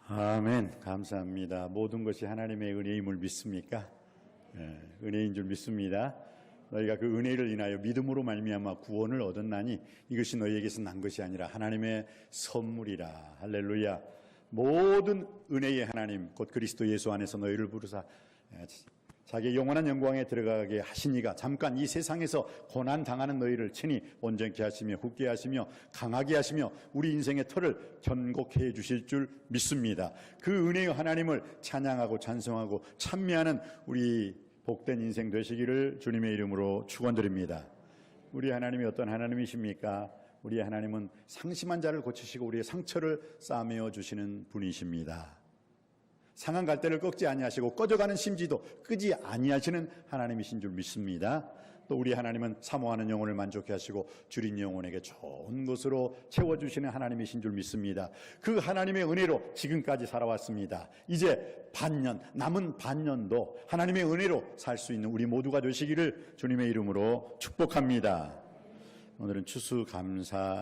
아멘. 감사합니다. 모든 것이 하나님의 은혜임을 믿습니까? 은혜인 줄 믿습니다. 너희가 그 은혜를 인하여 믿음으로 말미암아 구원을 얻었나니 이것이 너희에게서 난 것이 아니라 하나님의 선물이라. 할렐루야. 모든 은혜의 하나님 곧 그리스도 예수 안에서 너희를 부르사 자기의 영원한 영광에 들어가게 하시니가 잠깐 이 세상에서 고난 당하는 너희를 친히 온전케 하시며 굳게 하시며 강하게 하시며 우리 인생의 터를 견고케 해 주실 줄 믿습니다. 그 은혜의 하나님을 찬양하고 찬송하고 찬미하는 우리 복된 인생 되시기를 주님의 이름으로 축원드립니다. 우리 하나님이 어떤 하나님이십니까? 우리 하나님은 상심한 자를 고치시고 우리의 상처를 싸매어 주시는 분이십니다. 상한 갈대를 꺾지 아니하시고 꺼져가는 심지도 끄지 아니하시는 하나님이신 줄 믿습니다. 또 우리 하나님은 사모하는 영혼을 만족해 하시고 줄인 영혼에게 좋은 것으로 채워주시는 하나님이신 줄 믿습니다. 그 하나님의 은혜로 지금까지 살아왔습니다. 이제 남은 반년도 하나님의 은혜로 살 수 있는 우리 모두가 되시기를 주님의 이름으로 축복합니다. 오늘은 추수감사주일이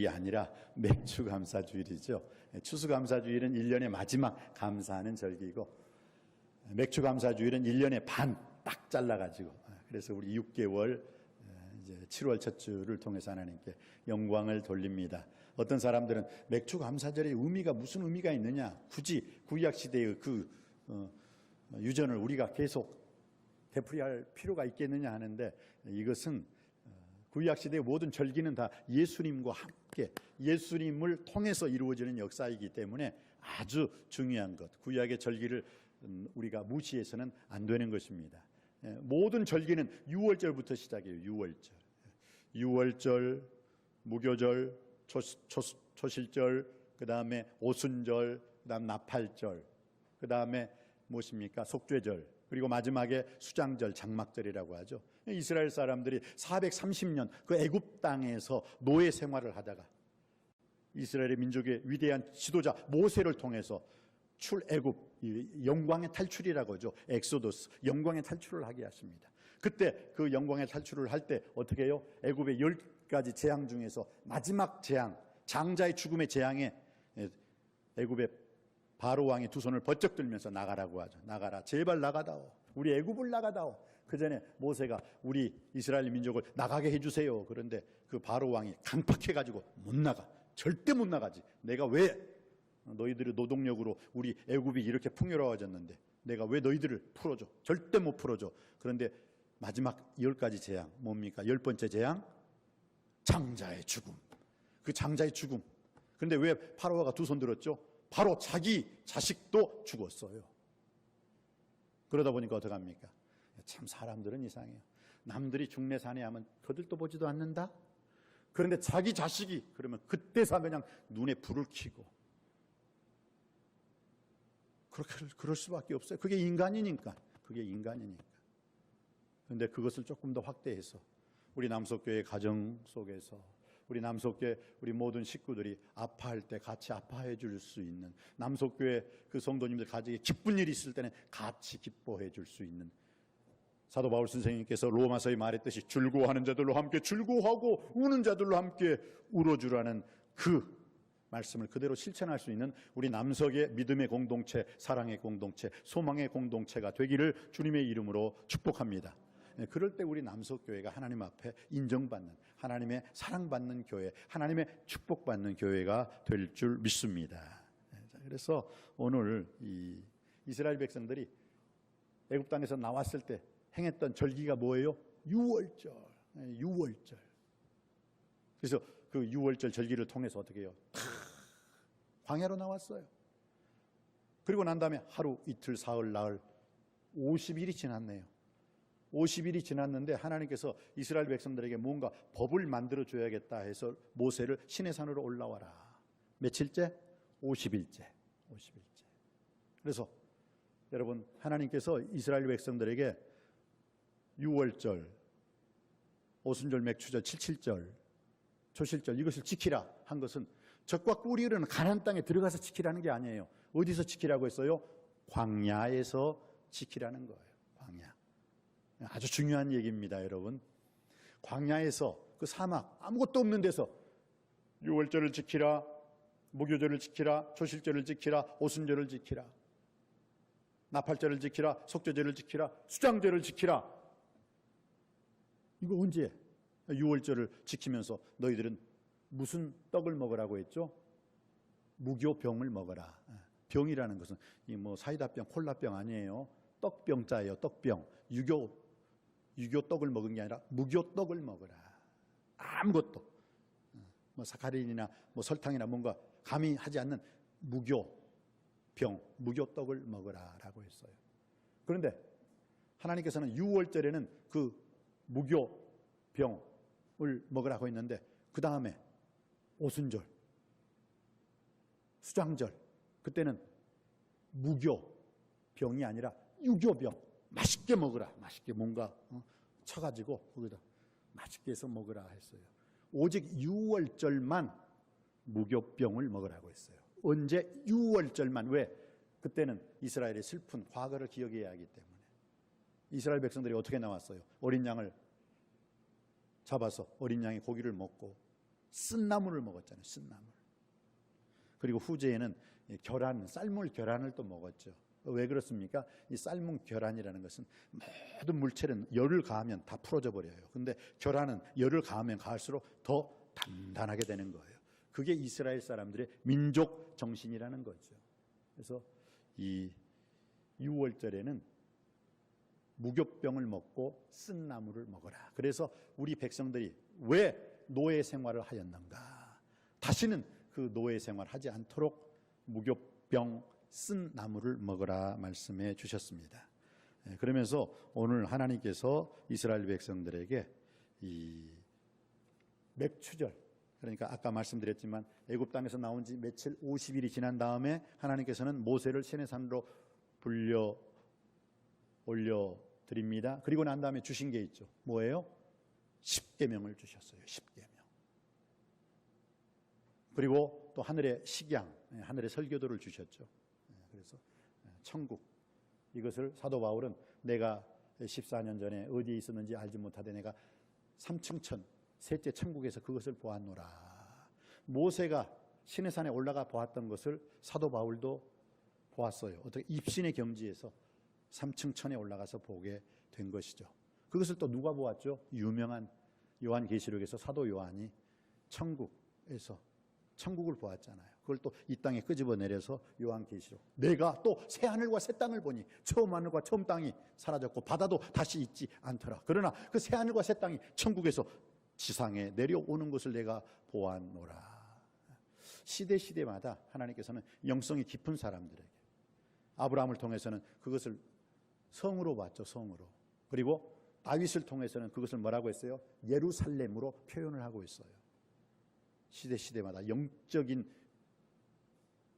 아니라 맥추감사주일이죠. 추수감사주일은 1년의 마지막 감사하는 절기이고 맥추감사주일은 1년의 반 딱 잘라가지고 그래서 우리 6개월 이제 7월 첫 주를 통해서 하나님께 영광을 돌립니다. 어떤 사람들은 맥추감사절의 의미가 무슨 의미가 있느냐, 굳이 구약시대의 그 유전을 우리가 계속 되풀이할 필요가 있겠느냐 하는데 이것은 구약시대의 모든 절기는 다 예수님과 함께 예수님을 통해서 이루어지는 역사이기 때문에 아주 중요한 것, 구약의 절기를 우리가 무시해서는 안 되는 것입니다. 모든 절기는 6월절부터 시작해요. 6월절, 무교절, 초실절, 그 다음에 오순절, 그 다음 나팔절, 그 다음에 무엇입니까? 속죄절, 그리고 마지막에 수장절, 장막절이라고 하죠. 이스라엘 사람들이 430년 그 애굽 땅에서 노예 생활을 하다가 이스라엘의 민족의 위대한 지도자 모세를 통해서 출애굽, 영광의 탈출이라고 하죠. 엑소더스, 영광의 탈출을 하게 하십니다. 그때 그 영광의 탈출을 할 때 어떻게 해요? 애굽의 10가지 재앙 중에서 마지막 재앙, 장자의 죽음의 재앙에 애굽의 바로 왕이 두 손을 번쩍 들면서 나가라고 하죠. 나가라, 제발 나가다오. 우리 애굽을 나가다오. 그 전에 모세가 우리 이스라엘 민족을 나가게 해주세요. 그런데 그 바로 왕이 강팍해가지고 못 나가. 절대 못 나가지. 내가 왜 너희들의 노동력으로 우리 애굽이 이렇게 풍요로워졌는데 내가 왜 너희들을 풀어줘? 절대 못 풀어줘. 그런데 마지막 10가지 재앙 뭡니까? 10번째 재앙, 장자의 죽음. 그 장자의 죽음. 그런데 왜 파로와가 두 손 들었죠? 바로 자기 자식도 죽었어요. 그러다 보니까 어떡합니까? 참 사람들은 이상해요. 남들이 중내산에 하면 거들떠 보지도 않는다? 그런데 자기 자식이 그러면 그때서 그냥 눈에 불을 켜고 그럴 수밖에 없어요. 그게 인간이니까. 그런데 그것을 조금 더 확대해서 우리 남석교회 가정 속에서 우리 남석교회 우리 모든 식구들이 아파할 때 같이 아파해 줄 수 있는, 남석교회 그 성도님들 가정에 기쁜 일이 있을 때는 같이 기뻐해 줄 수 있는, 사도 바울 선생님께서 로마서에 말했듯이 즐거워하는 자들로 함께 즐거워하고 우는 자들로 함께 울어주라는 그 말씀을 그대로 실천할 수 있는 우리 남석의 믿음의 공동체, 사랑의 공동체, 소망의 공동체가 되기를 주님의 이름으로 축복합니다. 그럴 때 우리 남석교회가 하나님 앞에 인정받는, 하나님의 사랑받는 교회, 하나님의 축복받는 교회가 될 줄 믿습니다. 그래서 오늘 이 이스라엘 백성들이 애굽 땅에서 나왔을 때 행했던 절기가 뭐예요? 6월절. 그래서 그 6월절 절기를 통해서 어떻게 해요? 광야로 나왔어요. 그리고 난 다음에 하루, 이틀, 사흘, 나흘 50일이 지났네요. 50일이 지났는데 하나님께서 이스라엘 백성들에게 뭔가 법을 만들어줘야겠다 해서 모세를 시내산으로 올라와라. 며칠째? 50일째. 그래서 여러분, 하나님께서 이스라엘 백성들에게 6월절, 오순절, 맥추절, 칠칠절, 초실절 이것을 지키라 한 것은 적과 꿀이 흐르는 가나안 땅에 들어가서 지키라는 게 아니에요. 어디서 지키라고 했어요? 광야에서 지키라는 거예요. 광야. 아주 중요한 얘기입니다, 여러분. 광야에서 그 사막 아무것도 없는 데서 6월절을 지키라, 무교절을 지키라, 초실절을 지키라, 오순절을 지키라, 나팔절을 지키라, 속죄절을 지키라, 수장절을 지키라. 이거 언제? 6월절을 지키면서 너희들은 무슨 떡을 먹으라고 했죠? 무교병을 먹어라. 병이라는 것은 이 뭐 사이다병, 콜라병 아니에요. 떡병자예요. 떡병. 유교 떡을 먹은 게 아니라 무교 떡을 먹어라. 아무것도 뭐 사카린이나 뭐 설탕이나 뭔가 감히 하지 않는 무교병, 무교떡을 먹으라라고 했어요. 그런데 하나님께서는 6월절에는 그 무교병을 먹으라고 했는데 그 다음에 오순절, 수장절, 그때는 무교병이 아니라 유교병, 맛있게 먹으라. 맛있게 뭔가 쳐가지고 거기다 맛있게 해서 먹으라 했어요. 오직 6월절만 무교병을 먹으라고 했어요. 언제? 6월절만. 왜? 그때는 이스라엘의 슬픈 과거를 기억해야 하기 때문에. 이스라엘 백성들이 어떻게 나왔어요? 어린 양을 잡아서 어린 양의 고기를 먹고 쓴 나물을 먹었잖아요. 쓴 나물. 그리고 후제에는 계란, 삶은 계란을 또 먹었죠. 왜 그렇습니까? 이 삶은 계란이라는 것은 모든 물체는 열을 가하면 다 풀어져 버려요. 근데 계란은 열을 가하면 가할수록 더 단단하게 되는 거예요. 그게 이스라엘 사람들의 민족 정신이라는 거죠. 그래서 이 6월절에는 무교병을 먹고 쓴 나물을 먹어라. 그래서 우리 백성들이 왜 노예 생활을 하였는가? 다시는 그 노예 생활을 하지 않도록 무교병, 쓴 나물을 먹으라 말씀해 주셨습니다. 그러면서 오늘 하나님께서 이스라엘 백성들에게 이 맥추절, 그러니까 아까 말씀드렸지만 애굽 땅에서 나온 지 며칠 50일이 지난 다음에 하나님께서는 모세를 시내산으로 불려 올려드립니다. 그리고 난 다음에 주신 게 있죠. 뭐예요? 10계명을 주셨어요. 10계명. 그리고 또 하늘의 식양, 하늘의 설교도를 주셨죠. 그래서 천국, 이것을 사도 바울은 내가 14년 전에 어디에 있었는지 알지 못하되 내가 3층천 셋째 천국에서 그것을 보았노라. 모세가 시내산에 올라가 보았던 것을 사도 바울도 보았어요. 어떻게? 입신의 경지에서 3층천에 올라가서 보게 된 것이죠. 그것을 또 누가 보았죠? 유명한 요한계시록에서 사도 요한이 천국에서 천국을 보았잖아요. 그걸 또 이 땅에 끄집어내려서 요한계시록, 내가 또 새 하늘과 새 땅을 보니 처음 하늘과 처음 땅이 사라졌고 바다도 다시 있지 않더라. 그러나 그 새 하늘과 새 땅이 천국에서 지상에 내려오는 것을 내가 보았노라. 시대마다 하나님께서는 영성이 깊은 사람들에게, 아브라함을 통해서는 그것을 성으로 봤죠. 성으로. 그리고 다윗을 통해서는 그것을 뭐라고 했어요? 예루살렘으로 표현을 하고 있어요. 시대마다 영적인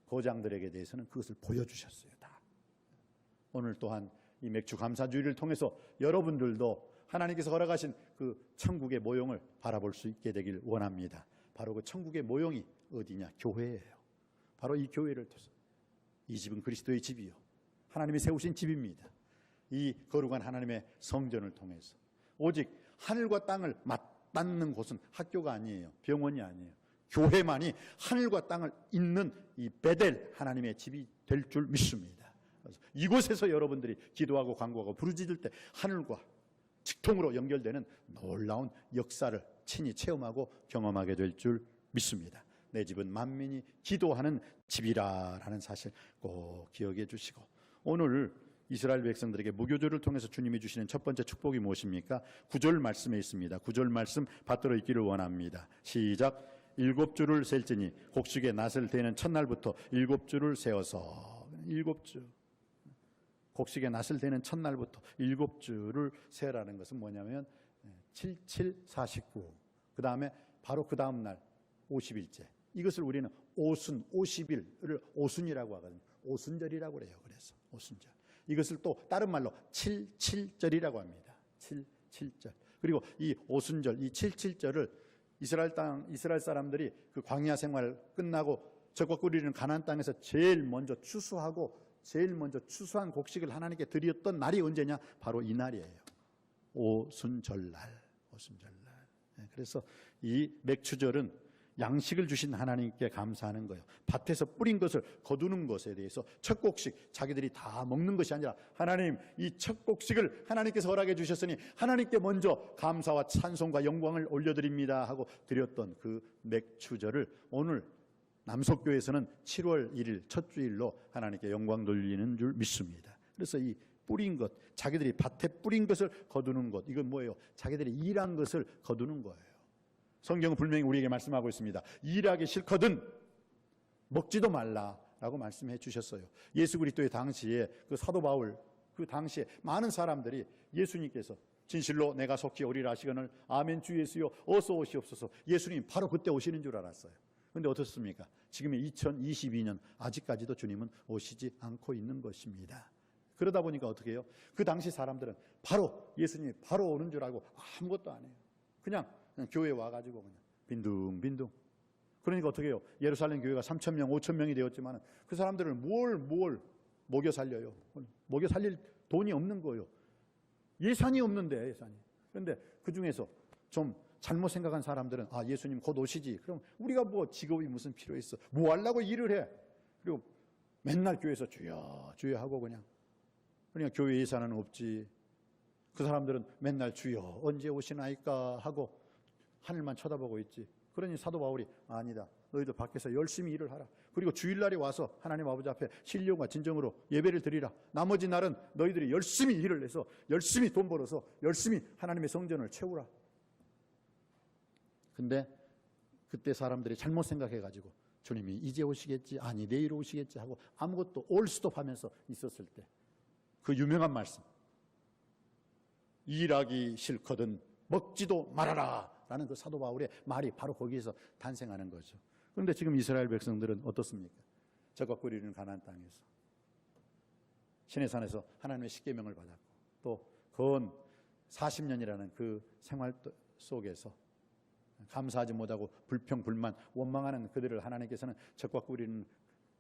거장들에게 대해서는 그것을 보여주셨어요. 다. 오늘 또한 이 맥주 감사주의를 통해서 여러분들도 하나님께서 허락하신 그 천국의 모형을 바라볼 수 있게 되길 원합니다. 바로 그 천국의 모형이 어디냐? 교회예요. 바로 이 교회를 통해서, 이 집은 그리스도의 집이요 하나님이 세우신 집입니다. 이 거룩한 하나님의 성전을 통해서 오직 하늘과 땅을 맞닿는 곳은 학교가 아니에요. 병원이 아니에요. 교회만이 하늘과 땅을 잇는 이 베델 하나님의 집이 될 줄 믿습니다. 그래서 이곳에서 여러분들이 기도하고 간구하고 부르짖을 때 하늘과 직통으로 연결되는 놀라운 역사를 친히 체험하고 경험하게 될 줄 믿습니다. 내 집은 만민이 기도하는 집이라라는 사실 꼭 기억해 주시고, 오늘 이스라엘 백성들에게 무교절을 통해서 주님이 주시는 첫 번째 축복이 무엇입니까? 9절 말씀에 있습니다. 9절 말씀 받들어 있기를 원합니다. 시작. 7주를 셀지니 곡식의 낫을 대는 첫날부터 7주를 세어서, 7주, 곡식의 낫을 대는 첫날부터 7주를 세라는 것은 뭐냐면 7749, 그 다음에 바로 그 다음 날 50일째, 이것을 우리는 오순, 50일을 오순이라고 하거든요. 오순절이라고 그래요. 그래서 오순절, 이것을 또 다른 말로 77절이라고 합니다. 77절. 그리고 이 오순절, 이 77절을 이스라엘 사람들이 그 광야 생활 끝나고 적과 꿀이는 가나안 땅에서 제일 먼저 추수한 곡식을 하나님께 드렸던 날이 언제냐? 바로 이 날이에요. 오순절날. 그래서 이 맥추절은 양식을 주신 하나님께 감사하는 거예요. 밭에서 뿌린 것을 거두는 것에 대해서 첫 곡식 자기들이 다 먹는 것이 아니라 하나님, 이 첫 곡식을 하나님께서 허락해 주셨으니 하나님께 먼저 감사와 찬송과 영광을 올려드립니다 하고 드렸던 그 맥추절을 오늘 남석교에서는 7월 1일 첫 주일로 하나님께 영광 돌리는 줄 믿습니다. 그래서 이 뿌린 것, 자기들이 밭에 뿌린 것을 거두는 것, 이건 뭐예요? 자기들이 일한 것을 거두는 거예요. 성경은 분명히 우리에게 말씀하고 있습니다. 일하기 싫거든 먹지도 말라라고 말씀해 주셨어요. 예수 그리스도의 당시에 그 사도 바울, 그 당시에 많은 사람들이 예수님께서 진실로 내가 속히 오리라 하시거늘 아멘 주 예수여 어서 오시옵소서, 예수님 바로 그때 오시는 줄 알았어요. 그런데 어떻습니까? 지금의 2022년 아직까지도 주님은 오시지 않고 있는 것입니다. 그러다 보니까 어떻게 해요? 그 당시 사람들은 바로 예수님이 바로 오는 줄 알고 아무것도 안 해요. 그냥 교회에 와가지고 그냥 빈둥빈둥. 그러니까 어떻게 해요? 예루살렘 교회가 3,000명, 5,000명이 되었지만 그 사람들을 뭘 먹여 살려요? 먹여 살릴 돈이 없는 거예요. 예산이 없는데, 예산이. 그런데 그 중에서 좀 잘못 생각한 사람들은 아, 예수님 곧 오시지. 그럼 우리가 뭐 직업이 무슨 필요 있어? 뭐 하려고 일을 해? 그리고 맨날 교회에서 주여 주여 하고 그냥. 그러니까 교회 예산은 없지. 그 사람들은 맨날 주여 언제 오시나이까 하고 하늘만 쳐다보고 있지. 그러니 사도 바울이 아니다. 너희들 밖에서 열심히 일을 하라. 그리고 주일날에 와서 하나님 아버지 앞에 신령과 진정으로 예배를 드리라. 나머지 날은 너희들이 열심히 일을 해서 열심히 돈 벌어서 열심히 하나님의 성전을 채우라. 근데 그때 사람들이 잘못 생각해가지고 주님이 이제 오시겠지, 아니 내일 오시겠지 하고 아무것도 올스톱하면서 있었을 때 그 유명한 말씀, 일하기 싫거든 먹지도 말아라 라는 그 사도 바울의 말이 바로 거기에서 탄생하는 거죠. 그런데 지금 이스라엘 백성들은 어떻습니까? 적과 꿀이는 가나안 땅에서 시내산에서 하나님의 십계명을 받았고 또 건 40년이라는 그 생활 속에서 감사하지 못하고 불평, 불만, 원망하는 그들을 하나님께서는 적과 꿀이는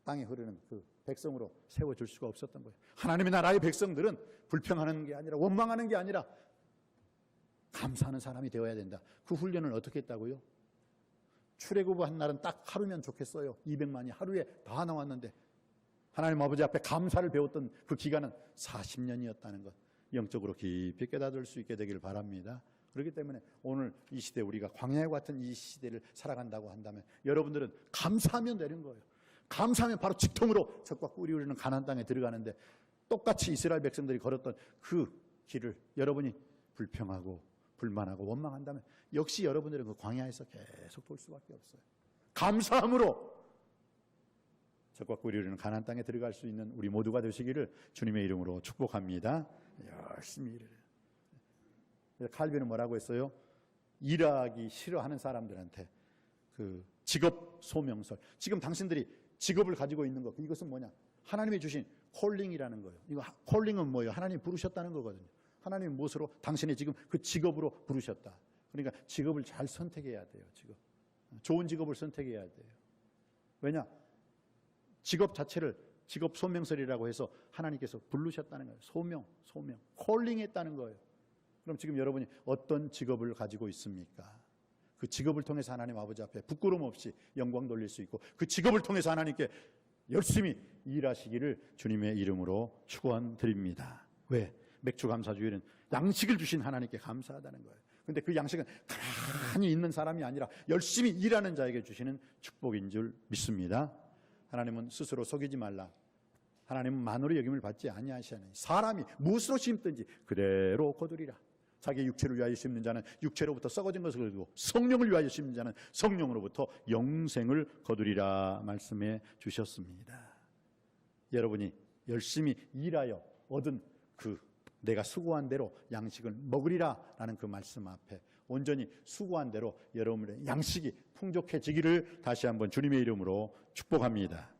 땅에 흐르는 그 백성으로 세워줄 수가 없었던 거예요. 하나님의 나라의 백성들은 불평하는 게 아니라 원망하는 게 아니라 감사하는 사람이 되어야 된다. 그 훈련을 어떻게 했다고요? 출애굽한 날은 딱 하루면 좋겠어요. 200만이 하루에 다 나왔는데 하나님 아버지 앞에 감사를 배웠던 그 기간은 40년이었다는 것, 영적으로 깊이 깨닫을 수 있게 되길 바랍니다. 그렇기 때문에 오늘 이 시대, 우리가 광야와 같은 이 시대를 살아간다고 한다면 여러분들은 감사하면 되는 거예요. 감사하면 바로 직통으로 적과 꿀이 흐르는 가나안 땅에 들어가는데 똑같이 이스라엘 백성들이 걸었던 그 길을 여러분이 불평하고 불만하고 원망한다면 역시 여러분들은 그 광야에서 계속 돌 수밖에 없어요. 감사함으로 적과 꿀이 흐르는 가나안 땅에 들어갈 수 있는 우리 모두가 되시기를 주님의 이름으로 축복합니다. 열심히 일을 해요. 칼빈은 뭐라고 했어요? 일하기 싫어하는 사람들한테 그 직업 소명설, 지금 당신들이 직업을 가지고 있는 것, 이것은 뭐냐? 하나님이 주신 콜링이라는 거예요. 이거 콜링은 뭐예요? 하나님 부르셨다는 거거든요. 하나님 무엇으로? 당신이 지금 그 직업으로 부르셨다. 그러니까 직업을 잘 선택해야 돼요. 직업, 좋은 직업을 선택해야 돼요. 왜냐? 직업 자체를 직업 소명설이라고 해서 하나님께서 부르셨다는 거예요. 소명, 콜링했다는 거예요. 그럼 지금 여러분이 어떤 직업을 가지고 있습니까? 그 직업을 통해서 하나님 아버지 앞에 부끄러움 없이 영광 돌릴 수 있고 그 직업을 통해서 하나님께 열심히 일하시기를 주님의 이름으로 축원드립니다. 왜? 맥주 감사주일은 양식을 주신 하나님께 감사하다는 거예요. 그런데 그 양식은 가만히 있는 사람이 아니라 열심히 일하는 자에게 주시는 축복인 줄 믿습니다. 하나님은 스스로 속이지 말라. 하나님은 만으로 여김을 받지 아니하시나니 사람이 무엇으로 심든지 그대로 거두리라. 자기 육체를 위하여 심는 자는 육체로부터 썩어진 것을 거두고 성령을 위하여 심는 자는 성령으로부터 영생을 거두리라 말씀해 주셨습니다. 여러분이 열심히 일하여 얻은 그 내가 수고한 대로 양식을 먹으리라 라는 그 말씀 앞에 온전히 수고한 대로 여러분의 양식이 풍족해지기를 다시 한번 주님의 이름으로 축복합니다.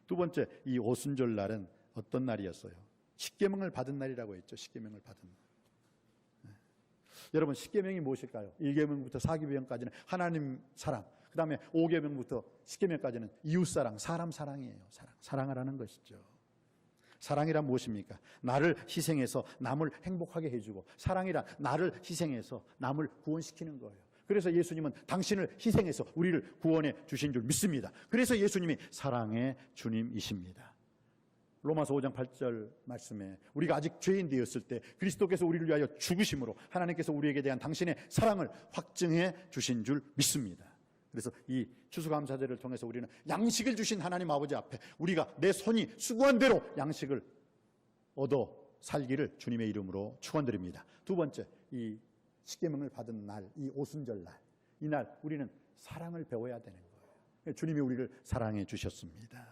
두 번째, 이 오순절 날은 어떤 날이었어요? 십계명을 받은 날이라고 했죠. 십계명을 받은 날. 여러분, 십계명이 무엇일까요? 1계명부터 4계명까지는 하나님 사랑, 그 다음에 5계명부터 10계명까지는 이웃사랑, 사람 사랑이에요. 사랑하라는 것이죠. 사랑이란 무엇입니까? 나를 희생해서 남을 행복하게 해주고, 사랑이란 나를 희생해서 남을 구원시키는 거예요. 그래서 예수님은 당신을 희생해서 우리를 구원해 주신 줄 믿습니다. 그래서 예수님이 사랑의 주님이십니다. 로마서 5장 8절 말씀에 우리가 아직 죄인 되었을 때 그리스도께서 우리를 위하여 죽으심으로 하나님께서 우리에게 대한 당신의 사랑을 확증해 주신 줄 믿습니다. 그래서 이 추수감사제를 통해서 우리는 양식을 주신 하나님 아버지 앞에 우리가 내 손이 수고한 대로 양식을 얻어 살기를 주님의 이름으로 축원드립니다. 두 번째, 이 십계명을 받은 날, 이 오순절날, 이날 우리는 사랑을 배워야 되는 거예요. 주님이 우리를 사랑해 주셨습니다.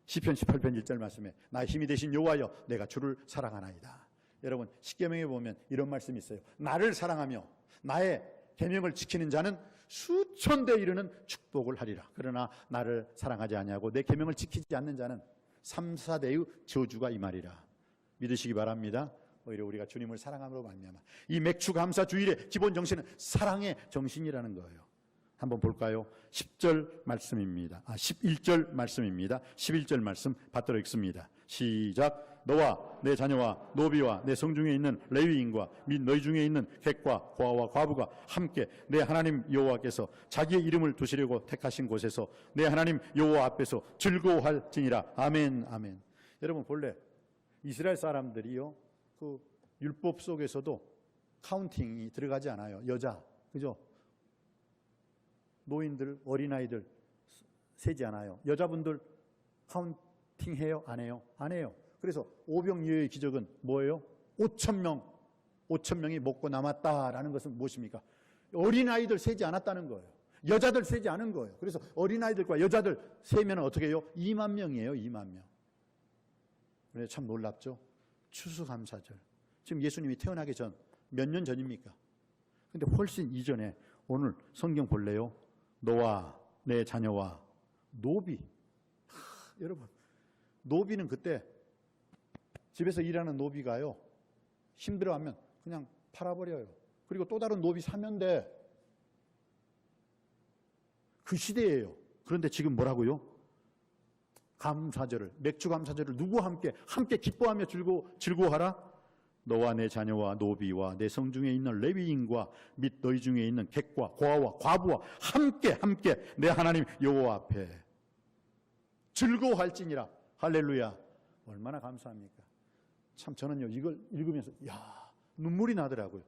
시편 18편 1절 말씀에 나의 힘이 되신 여호와여 내가 주를 사랑하나이다. 여러분 십계명에 보면 이런 말씀이 있어요. 나를 사랑하며 나의 계명을 지키는 자는 수천 대 이르는 축복을 하리라. 그러나 나를 사랑하지 아니하고 내 계명을 지키지 않는 자는 3, 4대의 저주가 임하리라. 믿으시기 바랍니다. 오히려 우리가 주님을 사랑함으로 말미암아 이 맥주 감사 주일의 기본 정신은 사랑의 정신이라는 거예요. 한번 볼까요? 10절 말씀입니다. 11절 말씀입니다. 11절 말씀 받들어 읽습니다. 시작. 너와 내 자녀와 노비와 내 성중에 있는 레위인과 및 너희 중에 있는 객과 고아와 과부가 함께 내 하나님 여호와께서 자기의 이름을 두시려고 택하신 곳에서 내 하나님 여호와 앞에서 즐거워할지니라. 아멘, 아멘. 여러분 본래 이스라엘 사람들이요, 그 율법 속에서도 카운팅이 들어가지 않아요. 여자, 그죠? 노인들, 어린아이들 세지 않아요. 여자분들 카운팅 해요? 안 해요? 안 해요. 그래서 오병이어의 기적은 뭐예요? 5,000명이 먹고 남았다라는 것은 무엇입니까? 어린아이들 세지 않았다는 거예요. 여자들 세지 않은 거예요. 그래서 어린아이들과 여자들 세면 어떻게 해요? 2만 명이에요. 2만 명. 그래서 참 놀랍죠? 추수감사절. 지금 예수님이 태어나기 전 몇 년 전입니까? 근데 훨씬 이전에 오늘 성경 볼래요? 너와 내 자녀와 노비. 여러분 노비는 그때 집에서 일하는 노비가요 힘들어하면 그냥 팔아버려요. 그리고 또 다른 노비 사면 돼. 그 시대예요. 그런데 지금 뭐라고요? 감사절을, 맥주 감사절을 누구와 함께 기뻐하며 즐거워하라. 너와 내 자녀와 노비와 내 성중에 있는 레위인과 및 너희 중에 있는 객과 고아와 과부와 함께 내 하나님 여호와 앞에 즐거워할지니라. 할렐루야. 얼마나 감사합니까? 참 저는요 이걸 읽으면서 눈물이 나더라고요.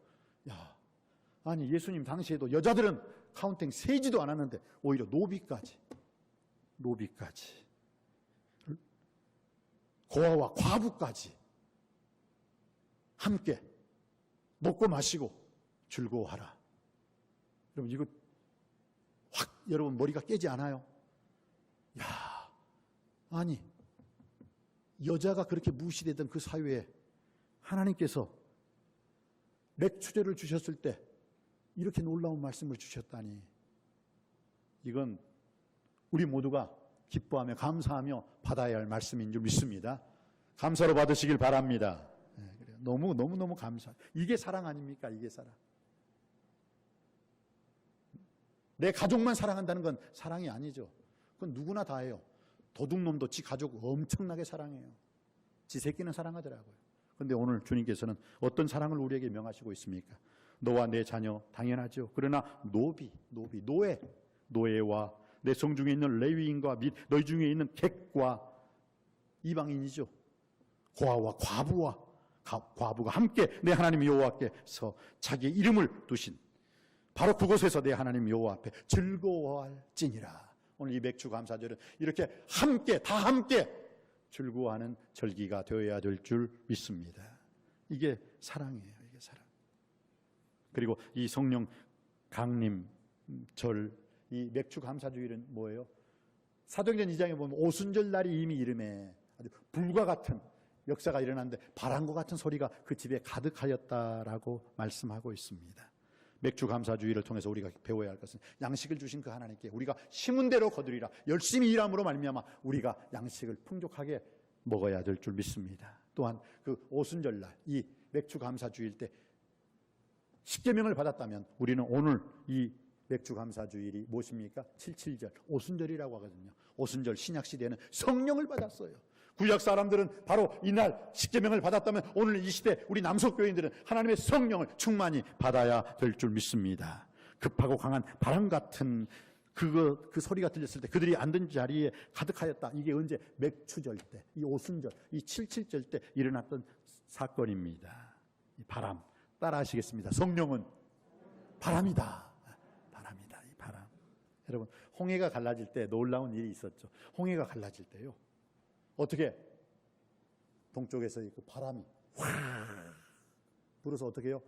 아니 예수님 당시에도 여자들은 카운팅 세지도 않았는데 오히려 노비까지 고아와 과부까지 함께 먹고 마시고 즐거워하라. 여러분 이거 확 여러분 머리가 깨지 않아요? 아니 여자가 그렇게 무시되던 그 사회에 하나님께서 맥주제를 주셨을 때 이렇게 놀라운 말씀을 주셨다니, 이건 우리 모두가 기뻐하며 감사하며 받아야 할 말씀인 줄 믿습니다. 감사로 받으시길 바랍니다. 너무 감사. 이게 사랑 아닙니까? 이게 사랑. 내 가족만 사랑한다는 건 사랑이 아니죠. 그건 누구나 다 해요. 도둑놈도 지 가족 엄청나게 사랑해요. 지 새끼는 사랑하더라고요. 그런데 오늘 주님께서는 어떤 사랑을 우리에게 명하시고 있습니까? 너와 내 자녀 당연하죠. 그러나 노예와 내 성중에 있는 레위인과 및 너희 중에 있는 객과 이방인이죠. 고아와 과부가 함께 내 하나님 여호와께서 자기의 이름을 두신 바로 그곳에서 내 하나님 여호와 앞에 즐거워할지니라. 오늘 이 맥주 감사절은 이렇게 다 함께 즐거워하는 절기가 되어야 될 줄 믿습니다. 이게 사랑이에요. 이게 사랑. 그리고 이 성령 강림절, 이 맥주 감사주일은 뭐예요? 사도행전 2장에 보면 오순절 날이 이미 이름에 아주 불과 같은 역사가 일어났는데 바람과 같은 소리가 그 집에 가득하였다라고 말씀하고 있습니다. 맥주 감사주의를 통해서 우리가 배워야 할 것은 양식을 주신 그 하나님께 우리가 심은 대로 거두리라. 열심히 일함으로 말미암아 우리가 양식을 풍족하게 먹어야 될 줄 믿습니다. 또한 그 오순절날 이 맥주 감사주일 때 십계명을 받았다면 우리는 오늘 이 맥주 감사주일이 무엇입니까? 77절 오순절이라고 하거든요. 오순절 신약시대에는 성령을 받았어요. 구약 사람들은 바로 이날 십계명을 받았다면 오늘 이 시대 우리 남석교인들은 하나님의 성령을 충만히 받아야 될 줄 믿습니다. 급하고 강한 바람 같은 그 소리가 들렸을 때 그들이 앉은 자리에 가득하였다. 이게 언제? 맥추절 때, 이 오순절, 이 77절 때 일어났던 사건입니다. 이 바람 따라 하시겠습니다. 성령은 바람이다. 바람이다. 이 바람. 여러분, 홍해가 갈라질 때 놀라운 일이 있었죠. 홍해가 갈라질 때요, 어떻게? 동쪽에서 그 바람이 확 불어서 어떻게 해요?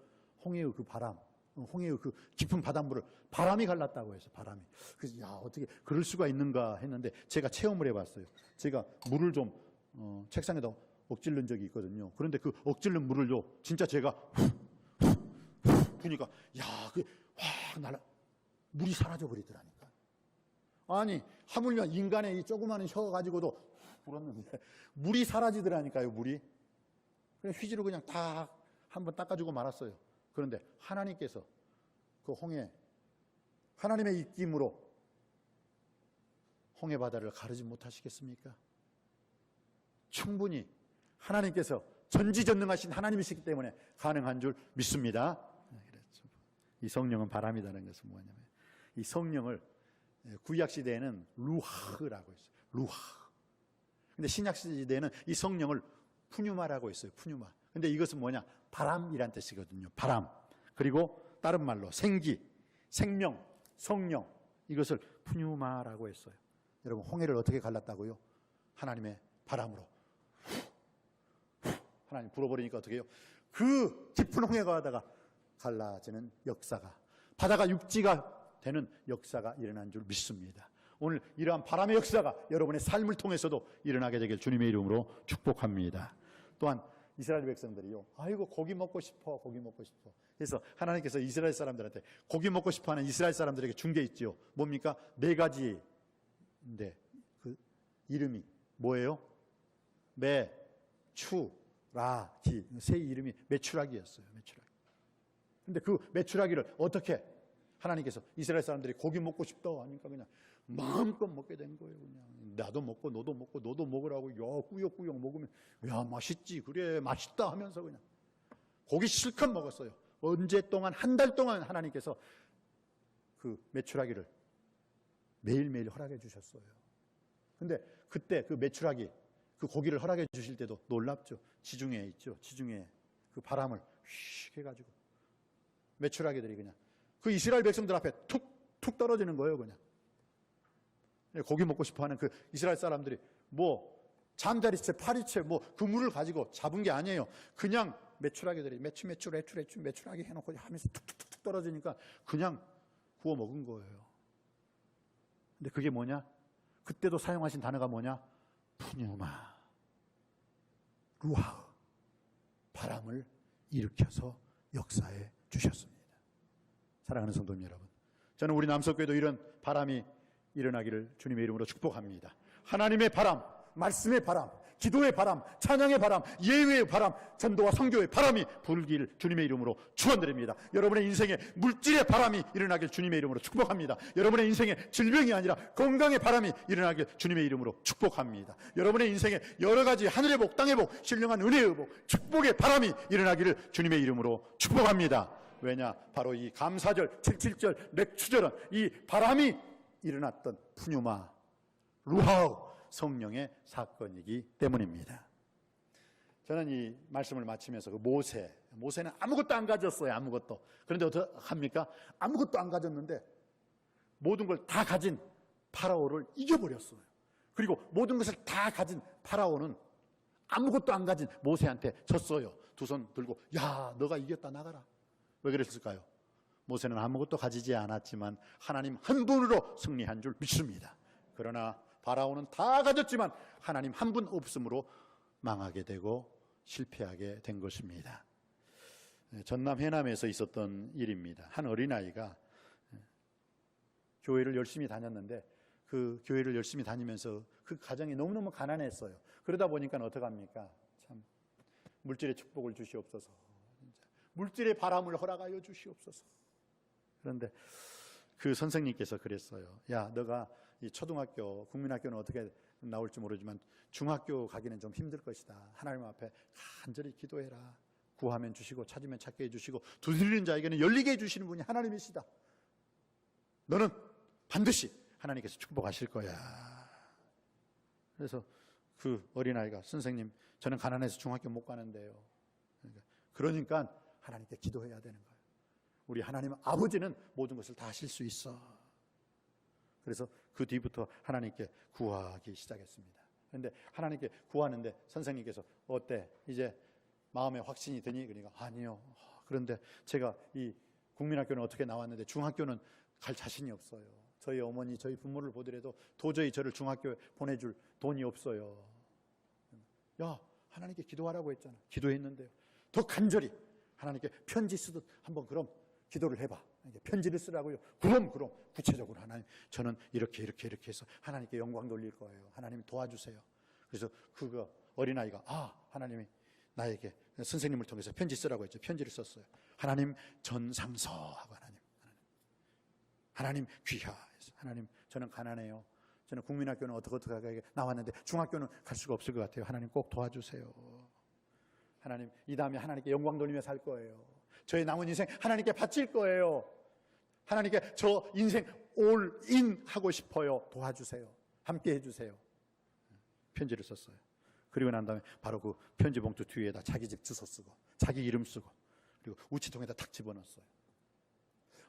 홍해의 그 바람, 홍해의 그 깊은 바닷물을 바람이 갈랐다고 해서 바람이. 그래서 야, 어떻게 그럴 수가 있는가 했는데 제가 체험을 해봤어요. 제가 물을 좀 책상에다 엎질른 적이 있거든요. 그런데 그 엎질른 물을요, 진짜 제가 부니까 야, 그 확 날아 물이 사라져 버리더라니까. 아니, 하물며 인간의 이 조그마한 혀 가지고도 불었는데 물이 사라지더라니까요. 물이. 그냥 휘지로 그냥 딱 한번 닦아주고 말았어요. 그런데 하나님께서 그 홍해, 하나님의 입김으로 홍해 바다를 가르지 못하시겠습니까? 충분히 하나님께서 전지전능하신 하나님이시기 때문에 가능한 줄 믿습니다. 그렇죠. 이 성령은 바람이라는 것은 뭐냐면, 이 성령을 구약 시대에는 루하라고 했어요. 루하. 근데 신약 시대에는 이 성령을 푸뉴마라고 했어요. 푸뉴마. 근데 이것은 뭐냐? 바람이란 뜻이거든요. 바람. 그리고 다른 말로 생기, 생명, 성령. 이것을 푸뉴마라고 했어요. 여러분, 홍해를 어떻게 갈랐다고요? 하나님의 바람으로. 하나님 불어버리니까 어떻게 해요? 그 깊은 홍해가 하다가 갈라지는 역사가, 바다가 육지가 되는 역사가 일어난 줄 믿습니다. 오늘 이러한 바람의 역사가 여러분의 삶을 통해서도 일어나게 되길 주님의 이름으로 축복합니다. 또한 이스라엘 백성들이요, 아이고 고기 먹고 싶어, 고기 먹고 싶어. 그래서 하나님께서 이스라엘 사람들한테 고기 먹고 싶어하는 이스라엘 사람들에게 준 게 있지요. 뭡니까? 4가지인데 그 이름이 뭐예요? 매, 추, 라, 기. 세 이름이 메추라기였어요. 메추라기. 근데 그 메추라기를 어떻게 하나님께서 이스라엘 사람들이 고기 먹고 싶다 하니까 그냥 마음껏 먹게 된 거예요. 그냥 나도 먹고 너도 먹고 너도 먹으라고. 야, 꾸역꾸역 먹으면 야, 맛있지. 그래, 맛있다 하면서 그냥 고기 실컷 먹었어요. 언제 동안, 한 달 동안 하나님께서 그 메추라기를 매일매일 허락해 주셨어요. 근데 그때 그 메추라기, 그 고기를 허락해 주실 때도 놀랍죠. 지중해에 있죠. 지중해에 그 바람을 휙 해가지고 메추라기들이 그냥 그 이스라엘 백성들 앞에 툭툭 떨어지는 거예요. 그냥 고기 먹고 싶어하는 그 이스라엘 사람들이 뭐 잠자리채, 파리채, 뭐 그물을 가지고 잡은 게 아니에요. 그냥 메추라기들이 메추라기 해놓고 하면서 툭툭툭 떨어지니까 그냥 구워 먹은 거예요. 근데 그게 뭐냐? 그때도 사용하신 단어가 뭐냐? 푸뉴마, 루하, 바람을 일으켜서 역사해 주셨습니다. 사랑하는 성도님 여러분, 저는 우리 남석교회도 이런 바람이 일어나기를 주님의 이름으로 축복합니다. 하나님의 바람, 말씀의 바람, 기도의 바람, 찬양의 바람, 예외의 바람, 전도와 선교의 바람이 불기를 주님의 이름으로 축원드립니다. 여러분의 인생에 물질의 바람이 일어나길 주님의 이름으로 축복합니다. 여러분의 인생에 질병이 아니라 건강의 바람이 일어나길 주님의 이름으로 축복합니다. 여러분의 인생에 여러 가지 하늘의 복, 땅의 복, 신령한 은혜의 복, 축복의 바람이 일어나기를 주님의 이름으로 축복합니다. 왜냐? 바로 이 감사절, 77절, 맥추절은 이 바람이 일어났던 푸뉴마, 루하우 성령의 사건이기 때문입니다. 저는 이 말씀을 마치면서 그 모세는 아무것도 안 가졌어요. 아무것도. 그런데 어떡합니까? 아무것도 안 가졌는데 모든 걸 다 가진 파라오를 이겨버렸어요. 그리고 모든 것을 다 가진 파라오는 아무것도 안 가진 모세한테 졌어요. 두 손 들고 야, 너가 이겼다, 나가라. 왜 그랬을까요? 모세는 아무것도 가지지 않았지만 하나님 한 분으로 승리한 줄 믿습니다. 그러나 바라오는 다 가졌지만 하나님 한 분 없음으로 망하게 되고 실패하게 된 것입니다. 전남 해남에서 있었던 일입니다. 한 어린아이가 교회를 열심히 다녔는데 그 교회를 열심히 다니면서 그 가정이 너무너무 가난했어요. 그러다 보니까 어떡합니까? 참 물질의 축복을 주시옵소서. 물질의 바람을 허락하여 주시옵소서. 그런데 그 선생님께서 그랬어요. 야, 너가 이 초등학교, 국민학교는 어떻게 나올지 모르지만 중학교 가기는 좀 힘들 것이다. 하나님 앞에 간절히 기도해라. 구하면 주시고 찾으면 찾게 해주시고 두드리는 자에게는 열리게 해주시는 분이 하나님이시다. 너는 반드시 하나님께서 축복하실 거야. 그래서 그 어린아이가 선생님 저는 가난해서 중학교 못 가는데요. 그러니까 하나님께 기도해야 되는 거예요. 우리 하나님 아버지는 모든 것을 다 하실 수 있어. 그래서 그 뒤부터 하나님께 구하기 시작했습니다. 그런데 하나님께 구하는데 선생님께서 어때? 이제 마음에 확신이 드니? 그러니까 아니요. 그런데 제가 이 국민학교는 어떻게 나왔는데 중학교는 갈 자신이 없어요. 저희 어머니, 저희 부모를 보더라도 도저히 저를 중학교에 보내줄 돈이 없어요. 야, 하나님께 기도하라고 했잖아. 기도했는데요. 더 간절히 하나님께 편지 쓰듯 한번 그럼 기도를 해봐. 편지를 쓰라고요. 그럼 구체적으로 하나님 저는 이렇게 해서 하나님께 영광 돌릴 거예요. 하나님 도와주세요. 그래서 그 어린아이가 하나님이 나에게 선생님을 통해서 편지 쓰라고 했죠. 편지를 썼어요. 하나님 전상서 하고 하나님 귀하해서 하나님 저는 가난해요. 저는 국민학교는 어떻게 나왔는데 중학교는 갈 수가 없을 것 같아요. 하나님 꼭 도와주세요. 하나님 이 다음에 하나님께 영광 돌리며 살 거예요. 저의 남은 인생 하나님께 바칠 거예요. 하나님께 저 인생 올인 하고 싶어요. 도와주세요. 함께 해주세요. 편지를 썼어요. 그리고 난 다음에 바로 그 편지 봉투 뒤에다 자기 집 주소 쓰고 자기 이름 쓰고 그리고 우체통에다 탁 집어넣었어요.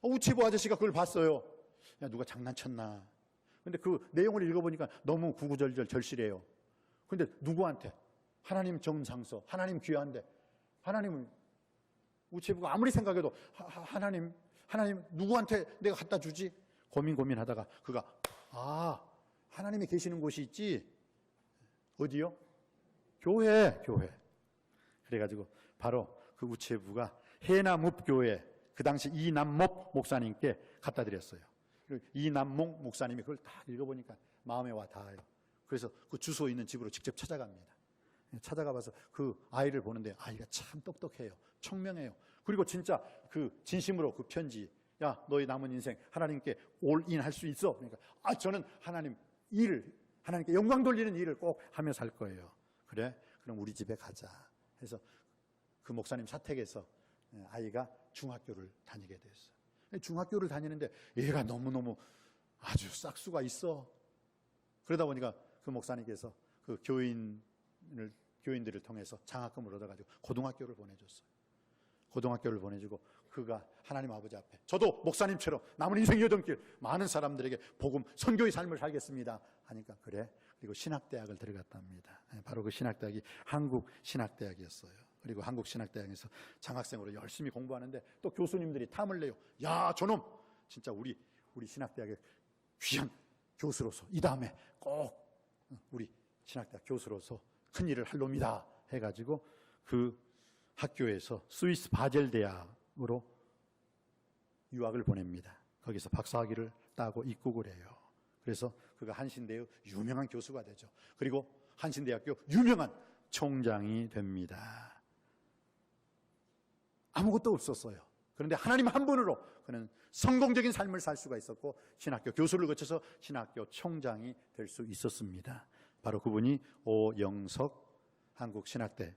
우체부 아저씨가 그걸 봤어요. 야, 누가 장난쳤나. 근데 그 내용을 읽어보니까 너무 구구절절 절실해요. 근데 누구한테? 하나님 정상서, 하나님 귀한데 하나님은 우체부가 아무리 생각해도 하나님 누구한테 내가 갖다 주지? 고민하다가 그가 하나님이 계시는 곳이 있지. 어디요? 교회. 그래가지고 바로 그 우체부가 해남읍교회 그 당시 이남목 목사님께 갖다 드렸어요. 이남목 목사님이 그걸 다 읽어보니까 마음에 와 닿아요. 그래서 그 주소 있는 집으로 직접 찾아갑니다. 찾아가봐서 그 아이를 보는데 아이가 참 똑똑해요. 청명해요. 그리고 진짜 그 진심으로 그 편지, 야 너의 남은 인생 하나님께 올인 할 수 있어. 그러니까 저는 하나님께 영광 돌리는 일을 꼭 하며 살 거예요. 그래? 그럼 우리 집에 가자 해서 그 목사님 사택에서 아이가 중학교를 다니게 됐어요. 중학교를 다니는데 얘가 너무너무 아주 싹수가 있어. 그러다 보니까 그 목사님께서 그 교인들을 통해서 장학금을 얻어가지고 고등학교를 보내줬어요. 고등학교를 보내주고 그가 하나님 아버지 앞에 저도 목사님처럼 남은 인생 여정길 많은 사람들에게 복음 선교의 삶을 살겠습니다 하니까 그래. 그리고 신학대학을 들어갔답니다. 바로 그 신학대학이 한국신학대학이었어요. 그리고 한국신학대학에서 장학생으로 열심히 공부하는데 또 교수님들이 탐을 내요. 야 저놈 진짜 우리 신학대학의 귀한 교수로서 이 다음에 꼭 우리 신학대학 교수로서 큰일을 할 놈이다 해가지고 그 학교에서 스위스 바젤 대학으로 유학을 보냅니다. 거기서 박사학위를 따고 입국을 해요. 그래서 그가 한신대의 유명한 교수가 되죠. 그리고 한신대학교 유명한 총장이 됩니다. 아무것도 없었어요. 그런데 하나님 한 분으로 그는 성공적인 삶을 살 수가 있었고 신학교 교수를 거쳐서 신학교 총장이 될 수 있었습니다. 바로 그분이 오영석 한국신학대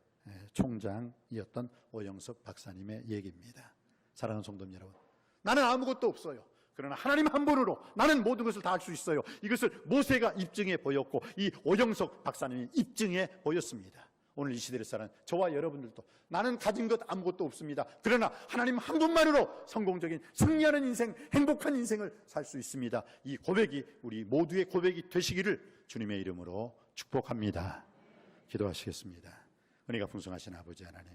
총장이었던 오영석 박사님의 얘기입니다. 사랑하는 성도님 여러분, 나는 아무것도 없어요. 그러나 하나님 한 분으로 나는 모든 것을 다 할 수 있어요. 이것을 모세가 입증해 보였고 이 오영석 박사님이 입증해 보였습니다. 오늘 이 시대를 사는 저와 여러분들도 나는 가진 것 아무것도 없습니다. 그러나 하나님 한 분만으로 성공적인 승리하는 인생, 행복한 인생을 살 수 있습니다. 이 고백이 우리 모두의 고백이 되시기를 주님의 이름으로 축복합니다. 기도하시겠습니다. 은혜가 풍성하신 아버지 하나님,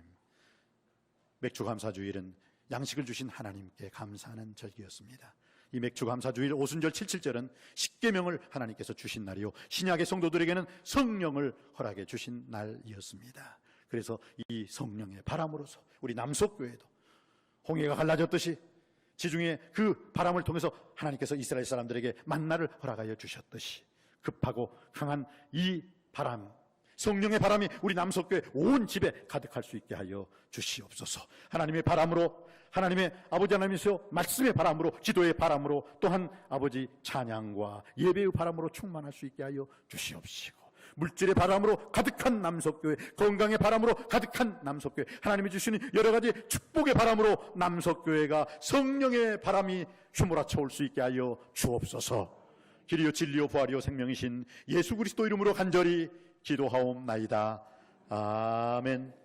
맥주감사주일은 양식을 주신 하나님께 감사하는 절기였습니다. 이 맥주감사주일 오순절 77절은 십계명을 하나님께서 주신 날이요 신약의 성도들에게는 성령을 허락해 주신 날이었습니다. 그래서 이 성령의 바람으로서 우리 남석교회도 홍해가 갈라졌듯이 지중해 그 바람을 통해서 하나님께서 이스라엘 사람들에게 만나를 허락하여 주셨듯이 급하고 강한 이 바람, 성령의 바람이 우리 남석교회 온 집에 가득할 수 있게 하여 주시옵소서. 하나님의 바람으로, 하나님의 아버지 하나님이서 말씀의 바람으로, 기도의 바람으로, 또한 아버지 찬양과 예배의 바람으로 충만할 수 있게 하여 주시옵시고, 물질의 바람으로 가득한 남석교회, 건강의 바람으로 가득한 남석교회, 하나님이 주시는 여러 가지 축복의 바람으로 남석교회가 성령의 바람이 휘몰아쳐 올 수 있게 하여 주옵소서. 길이요 진리요 부활이요 생명이신 예수 그리스도 이름으로 간절히 기도하옵나이다. 아멘.